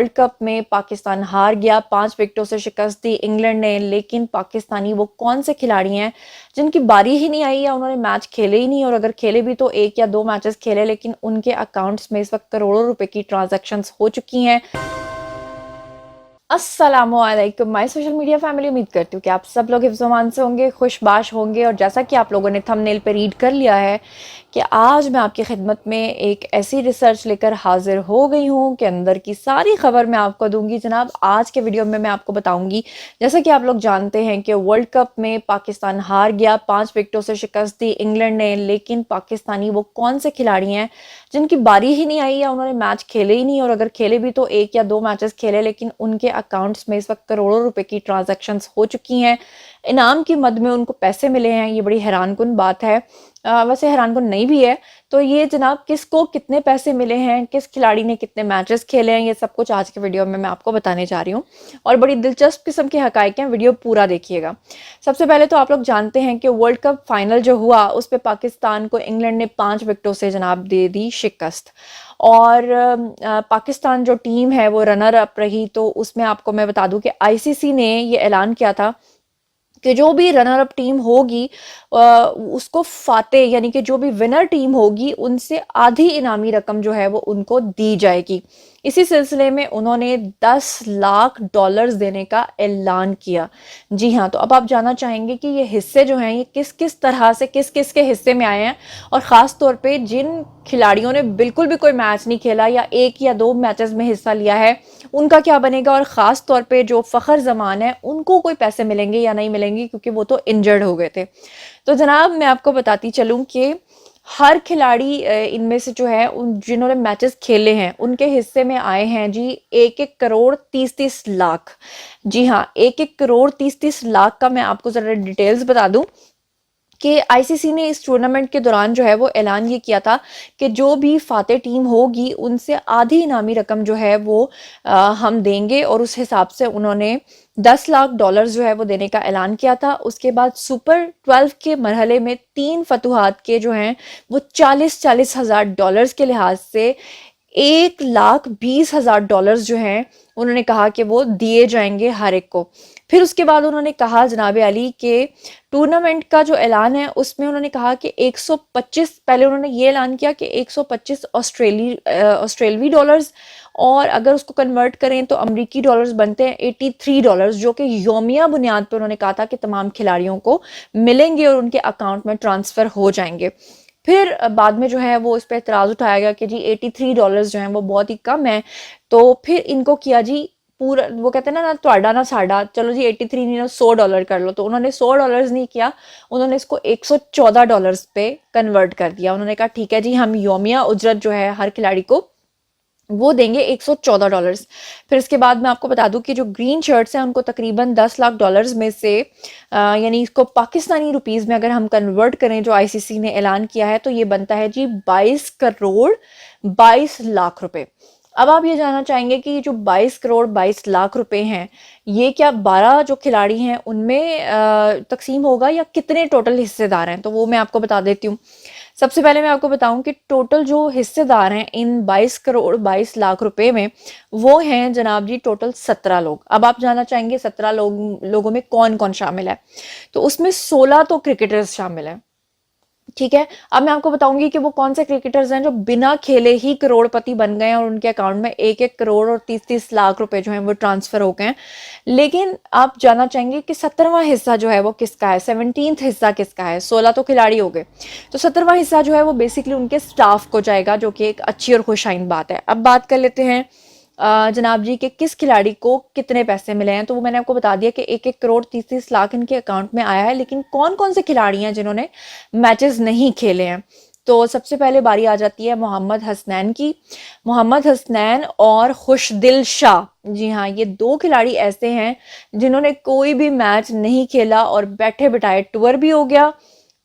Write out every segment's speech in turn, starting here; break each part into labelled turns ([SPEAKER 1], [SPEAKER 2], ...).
[SPEAKER 1] World cup में पाकिस्तान हार गया, 5 विकेटों से शिकस्त दी इंग्लैंड ने। लेकिन पाकिस्तानी वो कौन से खिलाड़ी हैं जिनकी बारी ही नहीं आई या उन्होंने मैच खेले ही नहीं, और अगर खेले भी तो 1 या 2 मैचेस खेले, लेकिन उनके अकाउंट्स में इस वक्त करोड़ों रुपए की ट्रांजैक्शंस हो चुकी हैं। अस्सलामुअलैकुम माय सोशल मीडिया फैमिली, उम्मीद करती हूँ कि आप सब लोग हिफ्ज़-ओ-अमान से होंगे, खुशबाश होंगे। और जैसा कि आप लोगों ने थंबनेल पे रीड कर लिया है कि आज मैं आपकी खिदमत में एक ऐसी रिसर्च लेकर हाजिर हो गई हूँ कि अंदर की सारी खबर मैं आपको दूंगी। जनाब, आज के वीडियो में मैं आपको बताऊंगी, जैसा कि आप लोग जानते हैं कि वर्ल्ड कप में पाकिस्तान हार गया, 5 विकेटों से शिकस्त दी इंग्लैंड ने। लेकिन पाकिस्तानी वो कौन से खिलाड़ी हैं जिनकी बारी ही नहीं आई या उन्होंने मैच खेले ही नहीं, और अगर खेले भी तो 1 या 2 मैचेस खेले, लेकिन उनके अकाउंट्स में इस वक्त करोड़ों रुपए की ट्रांजैक्शंस हो चुकी हैं। इनाम की मद में उनको पैसे मिले हैं। ये बड़ी हैरानकुन बात है। वैसे हैरानकुन नहीं भी है। तो ये जनाब, किसको कितने पैसे मिले हैं, किस खिलाड़ी ने कितने मैचेस खेले हैं, ये सब कुछ आज के वीडियो में मैं आपको बताने जा रही हूँ। और बड़ी दिलचस्प किस्म के हकाइक हैं, वीडियो पूरा देखिएगा। सबसे पहले तो आप लोग जानते हैं कि वर्ल्ड कप फाइनल जो हुआ उस पर पाकिस्तान को इंग्लैंड ने 5 विकेटों से जनाब दे दी शिकस्त। और पाकिस्तान जो टीम है वो रनर अप रही। तो उसमें आपको मैं बता दूं कि आईसीसी ने ये ऐलान किया था कि जो भी रनर अप टीम होगी उसको फाते, यानी कि जो भी विनर टीम होगी उनसे आधी इनामी रकम जो है वो उनको दी जाएगी। इसी सिलसिले में उन्होंने 10 लाख डॉलर्स देने का ऐलान किया। जी हाँ, तो अब आप जानना चाहेंगे कि ये हिस्से जो हैं ये किस किस तरह से किस किस के हिस्से में आए हैं, और ख़ास तौर पे जिन खिलाड़ियों ने बिल्कुल भी कोई मैच नहीं खेला या 1 या 2 मैचेस में हिस्सा लिया है उनका क्या बनेगा। और ख़ास तौर पे जो फ़खर जमान है उनको कोई पैसे मिलेंगे या नहीं मिलेंगे, क्योंकि वो तो इंजर्ड हो गए थे। तो जनाब, मैं आपको बताती चलूँ कि हर खिलाड़ी इनमें से जो है उन जिन्होंने मैचेस खेले हैं उनके हिस्से में आए हैं जी 1-1 करोड़ 30-30 लाख। जी हाँ, 1-1 करोड़ 30-30 लाख का मैं आपको जरा डिटेल्स बता दूं कि आईसीसी ने इस टूर्नामेंट के दौरान जो है वो ऐलान ये किया था कि जो भी फाते टीम होगी उनसे आधी इनामी रकम जो है वो हम देंगे। और उस हिसाब से उन्होंने 10 लाख डॉलर्स जो है वो देने का ऐलान किया था। उसके बाद सुपर 12 के मरहले में 3 फतुहात के जो हैं वो 40-40 हज़ार डॉलर्स के लिहाज से 1,20,000 डॉलर्स जो हैं उन्होंने कहा कि वो दिए जाएंगे हर एक को। फिर उसके बाद उन्होंने कहा जनाब अली के टूर्नामेंट का जो ऐलान है उसमें उन्होंने कहा कि 125, पहले उन्होंने ये ऐलान किया कि 125 ऑस्ट्रेलवी डॉलर्स, और अगर उसको कन्वर्ट करें तो अमरीकी डॉलर्स बनते हैं 83 डॉलर्स, जो कि योमिया बुनियाद पर उन्होंने कहा था कि तमाम खिलाड़ियों को मिलेंगे और उनके अकाउंट में ट्रांसफ़र हो जाएंगे। फिर बाद में जो है वो इस पर एतराज़ उठाया गया कि जी 83 डॉलर्स जो हैं वो बहुत ही कम है। तो फिर इनको किया जी पूरा, वो कहते हैं ना ਤੁਹਾਡਾ ना साडा, चलो जी 83 नहीं, 100 डॉलर कर लो। तो उन्होंने 100 डॉलर्स नहीं किया, उन्होंने इसको 114 डॉलर्स पे कन्वर्ट कर दिया। उन्होंने कहा ठीक है जी, हम योमिया उजरत जो है हर खिलाड़ी को वो देंगे 114 डॉलर्स। फिर इसके बाद मैं आपको बता दूं कि जो ग्रीन शर्ट्स हैं उनको तकरीबन 10 लाख डॉलर्स में से यानी इसको पाकिस्तानी रुपीस में अगर हम कन्वर्ट करें जो आईसीसी ने ऐलान किया है तो ये बनता है जी 22 करोड़ 22 लाख रुपए। अब आप ये जानना चाहेंगे कि जो 22 करोड़ 22 लाख रुपए हैं ये क्या 12 जो खिलाड़ी हैं उनमें तकसीम होगा या कितने टोटल हिस्सेदार हैं, तो वो मैं आपको बता देती हूँ। सबसे पहले मैं आपको बताऊं कि टोटल जो हिस्सेदार हैं इन 22 करोड़ 22 लाख रुपए में, वो हैं जनाब जी टोटल 17 लोग। अब आप जानना चाहेंगे 17 लोगों में कौन कौन शामिल है, तो उसमें 16 तो क्रिकेटर्स शामिल हैं। ठीक है, अब मैं आपको बताऊंगी कि वो कौन से क्रिकेटर्स हैं जो बिना खेले ही करोड़पति बन गए हैं और उनके अकाउंट में 1-1 करोड़ और 30-30 लाख रुपए जो हैं वो ट्रांसफर हो गए हैं। लेकिन आप जानना चाहेंगे कि 17वां हिस्सा जो है वो किसका है, 17th हिस्सा किसका है। 16 तो खिलाड़ी हो गए, तो 17वां हिस्सा जो है वो बेसिकली उनके स्टाफ को जाएगा, जो कि एक अच्छी और खुशाइन बात है। अब बात कर लेते हैं जनाब जी के किस खिलाड़ी को कितने पैसे मिले हैं। तो वो मैंने आपको बता दिया कि 1-1 करोड़ 30-30 लाख इनके अकाउंट में आया है। लेकिन कौन कौन से खिलाड़ी हैं जिन्होंने मैचेस नहीं खेले हैं, तो सबसे पहले बारी आ जाती है मोहम्मद हसनैन की। मोहम्मद हसनैन और खुशदिल शाह, जी हाँ, ये 2 खिलाड़ी ऐसे हैं जिन्होंने कोई भी मैच नहीं खेला और बैठे बिठाए टूर भी हो गया,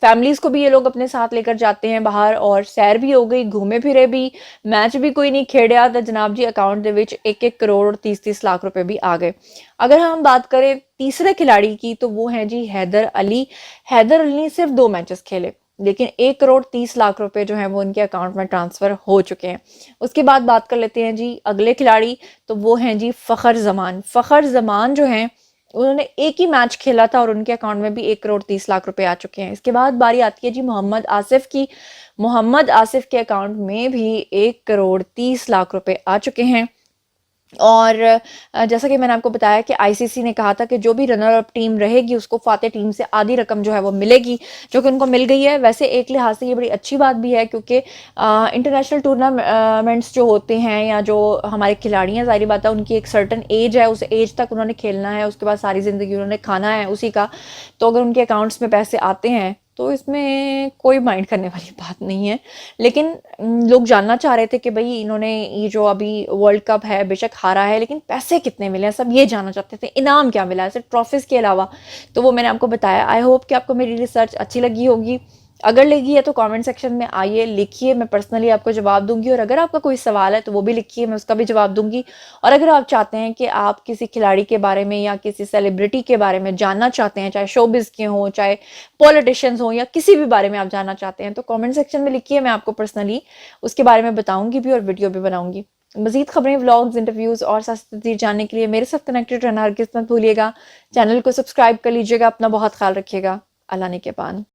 [SPEAKER 1] फैमिलीज को भी ये लोग अपने साथ लेकर जाते हैं बाहर, और सैर भी हो गई, घूमे फिरे भी, मैच भी कोई नहीं खेड़ा, तो जनाब जी अकाउंट ਦੇ ਵਿੱਚ 1-1 करोड़ और 30-30 लाख रुपए भी आ गए। अगर हम बात करें तीसरे खिलाड़ी की तो वो है जी हैदर अली। हैदर अली ने सिर्फ 2 मैचेस खेले, लेकिन 1 करोड़ 30 लाख रुपए जो है वो उनके अकाउंट में ट्रांसफ़र हो चुके हैं। उसके बाद बात कर लेते हैं जी अगले खिलाड़ी, तो वो हैं जी फ़खर ज़मान। फ़खर ज़मान जो हैं उन्होंने एक ही मैच खेला था और उनके अकाउंट में भी 1 करोड़ 30 लाख रुपए आ चुके हैं। इसके बाद बारी आती है जी मोहम्मद आसिफ की। मोहम्मद आसिफ के अकाउंट में भी 1 करोड़ 30 लाख रुपए आ चुके हैं। और जैसा कि मैंने आपको बताया कि आईसीसी ने कहा था कि जो भी रनर अप टीम रहेगी उसको फाते टीम से आधी रकम जो है वो मिलेगी, जो कि उनको मिल गई है। वैसे एक लिहाज से ये बड़ी अच्छी बात भी है, क्योंकि इंटरनेशनल टूर्नामेंट्स जो होते हैं या जो हमारे खिलाड़ी हैं, ज़ाहिर बात है उनकी एक सर्टन एज है, उस एज तक उन्होंने खेलना है, उसके बाद सारी ज़िंदगी उन्होंने खाना है उसी का। तो अगर उनके अकाउंट्स में पैसे आते हैं तो इसमें कोई माइंड करने वाली बात नहीं है। लेकिन लोग जानना चाह रहे थे कि भाई इन्होंने ये जो अभी वर्ल्ड कप है बेशक हारा है, लेकिन पैसे कितने मिले हैं, सब ये जानना चाहते थे, इनाम क्या मिला है सिर्फ ट्रॉफीज़ के अलावा। तो वो मैंने आपको बताया। आई होप कि आपको मेरी रिसर्च अच्छी लगी होगी। अगर लगी है तो कमेंट सेक्शन में आइए, लिखिए, मैं पर्सनली आपको जवाब दूंगी। और अगर आपका कोई सवाल है तो वो भी लिखिए, मैं उसका भी जवाब दूंगी। और अगर आप चाहते हैं कि आप किसी खिलाड़ी के बारे में या किसी सेलिब्रिटी के बारे में जानना चाहते हैं, चाहे शोबिज़ के हों, चाहे पॉलिटिशियंस हों, या किसी भी बारे में आप जानना चाहते हैं, तो कमेंट सेक्शन में लिखिए, मैं आपको पर्सनली उसके बारे में बताऊंगी भी और वीडियो भी बनाऊंगी। मजीद खबरें, व्लॉग्स, इंटरव्यूज़ और सियासत जानने के लिए मेरे साथ कनेक्टेड रहना हरगिज़ मत भूलिएगा। चैनल को सब्सक्राइब कर लीजिएगा। अपना बहुत ख्याल रखिएगा। अल्लाह ने के पान।